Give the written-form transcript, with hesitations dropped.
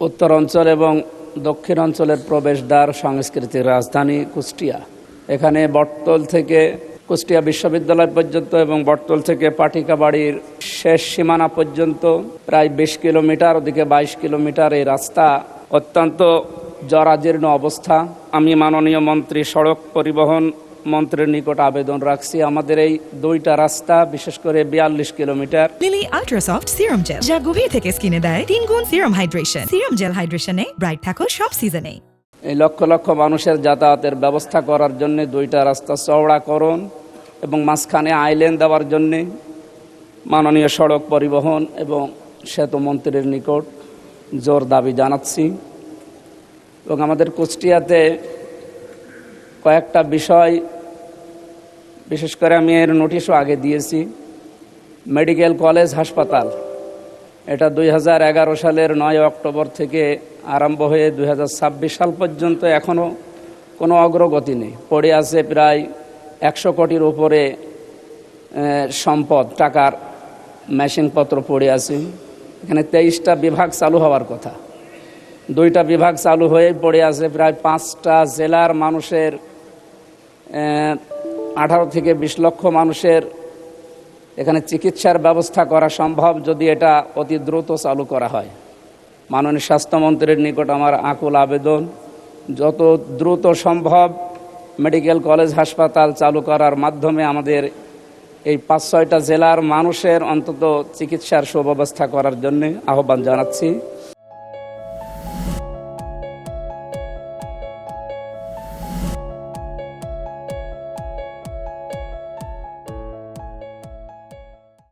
উত্তর অঞ্চল এবং দক্ষিণ অঞ্চলের প্রবেশদ্বার সাংস্কৃতিক রাজধানী কুষ্টিয়া। এখানে বটতল থেকে কুষ্টিয়া বিশ্ববিদ্যালয় পর্যন্ত এবং বটতল থেকে পাটিকাবাড়ির শেষ সীমানা পর্যন্ত প্রায় 20 কিলোমিটার, ওদিকে 22 কিলোমিটার এই রাস্তা অত্যন্ত জরাজীর্ণ অবস্থা। আমি মাননীয় মন্ত্রী সড়ক পরিবহন মন্ত্রীর নিকট আবেদন রাখছি আমাদের এই দুইটা রাস্তা, বিশেষ করে 42 kilometre Lily ultra soft serum gel, যা গভীর থেকে স্কিনে দেয় 3 গুণ সিরাম হাইড্রেশন। সিরাম জেল হাইড্রেশনে ব্রাইট থাকো সব সিজনে। এই লক্ষ লক্ষ মানুষের যাতায়াতের ব্যবস্থা করার জন্য দুইটা রাস্তা চওড়াকরণ এবং মাঝখানে আইল্যান্ড দেওয়ার জন্যে মাননীয় সড়ক পরিবহন এবং সেতু মন্ত্রীর নিকট জোর দাবি জানাচ্ছি। এবং আমাদের কুষ্টিয়াতে কয়েকটা বিষয়, বিশেষ করে আমি এর নোটিশও আগে দিয়েছি। মেডিকেল কলেজ হাসপাতাল, এটা 2011 সালের 9 অক্টোবর থেকে আরম্ভ হয়ে 2026 সাল পর্যন্ত এখনও কোনো অগ্রগতি নেই। পড়ে আছে প্রায় 100 কোটির উপরে সম্পদ, টাকার মেশিনপত্র পড়ে আছে। এখানে 23টা বিভাগ চালু হওয়ার কথা, 2টা বিভাগ চালু হয়ে পড়ে আছে। প্রায় 5টা জেলার মানুষের 18 থেকে 20 লক্ষ মানুষের এখানে চিকিৎসার ব্যবস্থা করা সম্ভব যদি এটা অতি দ্রুত চালু করা হয়। মাননীয় স্বাস্থ্যমন্ত্রীর নিকট আমার আকুল আবেদন, যত দ্রুত সম্ভব মেডিকেল কলেজ হাসপাতাল চালু করার মাধ্যমে আমাদের এই 5-6টা জেলার মানুষের অন্তত চিকিৎসার সুব্যবস্থা করার জন্য আহ্বান জানাচ্ছি।